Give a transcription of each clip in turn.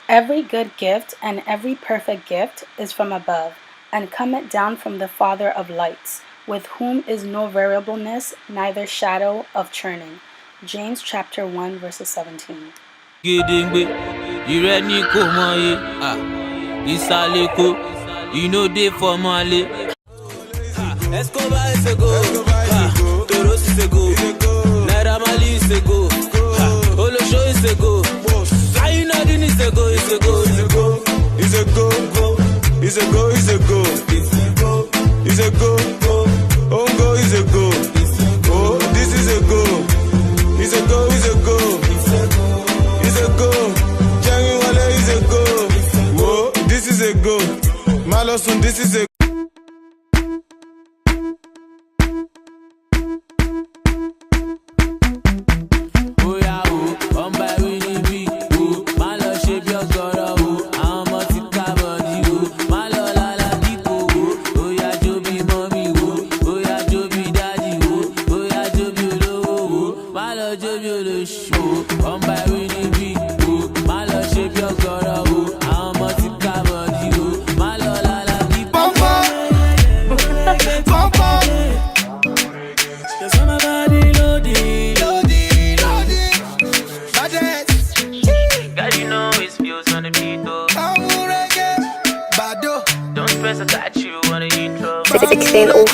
Every good gift and every perfect gift is from above, and cometh down from the Father of lights, with whom is no variableness, neither shadow of turning. James chapter 1 verses 17. Escobar is a go, Toros is a go, Naira Marley is a go, Lotion is a go, Ayinadin is a go, is a go, is a go, is a go, is a go, is a go, is a go, Ongo is a go, oh this is a go, is a go, is a go, is a go, Jami Wale is a go, oh this is a go, Malosun this is a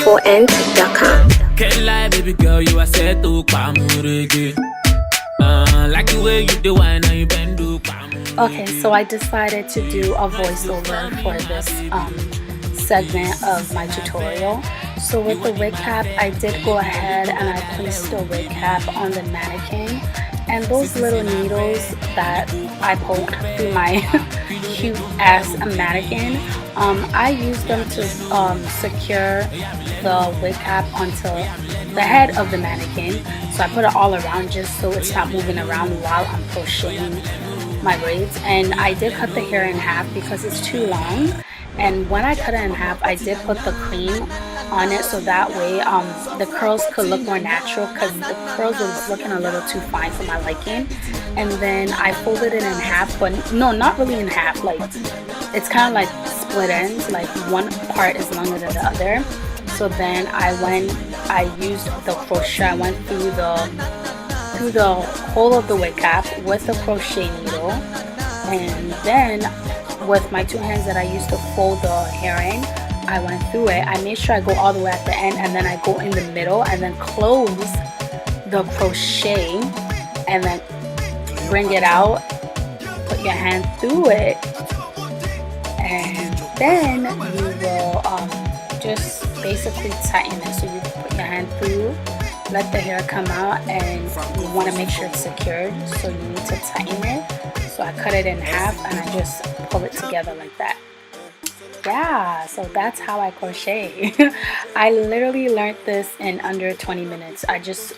Cexxy.com. Can't lie, baby girl, you are set to like the way you do wine and you bend do. Okay, so I decided to do a voiceover for this segment of my tutorial. So with the wig cap, I did go ahead and I placed the wig cap on the mannequin, and those little needles that I poked through my cute ass mannequin, I used them to secure the wig cap onto the head of the mannequin. So I put it all around just so it's not moving around while I'm crocheting my braids. And I did cut the hair in half because it's too long, and when I cut it in half, I did put the cream on it so that way the curls could look more natural, because the curls was looking a little too fine for my liking. And then I folded it in half, but no, not really in half, like it's kind of like split ends, like one part is longer than the other. So then I used the crochet, I went through the whole of the wig cap with the crochet needle, and then with my two hands that I used to fold the hair in, I went through it. I made sure I go all the way at the end, and then I go in the middle and then close the crochet and then bring it out, put your hand through it, and then you will just basically tighten it. So you put your hand through, let the hair come out, and you want to make sure it's secured, so you need to tighten it. So I cut it in half and I just pull it together like that. Yeah, so that's how I crochet. I literally learned this in under 20 minutes. I just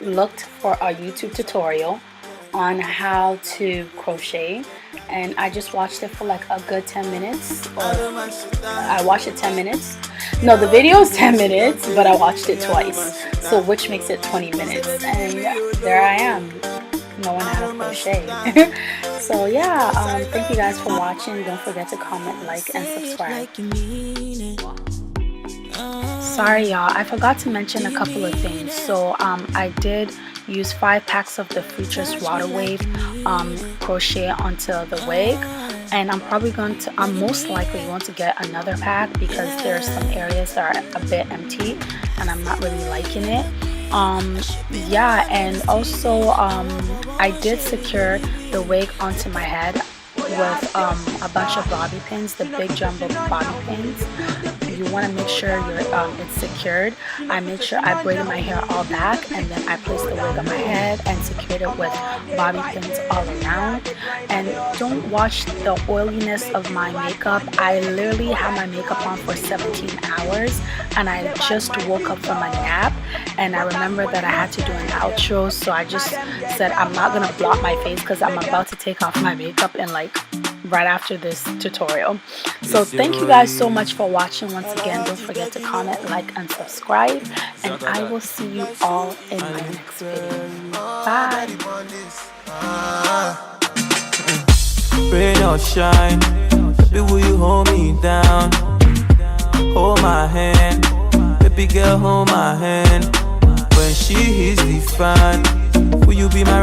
looked for a YouTube tutorial on how to crochet, and I just watched it for like a good 10 minutes. I watched it 10 minutes. No, the video is 10 minutes, but I watched it twice, so which makes it 20 minutes. And there I am, knowing how to crochet. So yeah, thank you guys for watching. Don't forget to comment, like, and subscribe. Sorry y'all, I forgot to mention a couple of things. So I did use 5 packs of the Freetress Waterwave crochet onto the wig, and I'm most likely going to get another pack because there's some areas that are a bit empty and I'm not really liking it. Yeah, and also I did secure the wig onto my head with a bunch of bobby pins, the big jumbo bobby pins. You want to make sure it's secured. I made sure I braided my hair all back, and then I placed the wig on my head and secured it with bobby pins all around. And don't watch the oiliness of my makeup. I literally had my makeup on for 17 hours, and I just woke up from a nap, and I remember that I had to do an outro, so I just said I'm not gonna block my face because I'm about to take off my makeup in like right after this tutorial. So thank you guys so much for watching. Once again, don't forget to comment, like, and subscribe, and I will see you all in my next video. Bye. rain or shine. Baby, will you hold me down? Hold my hand, baby girl, hold my hand. When she hits the fan, will you be my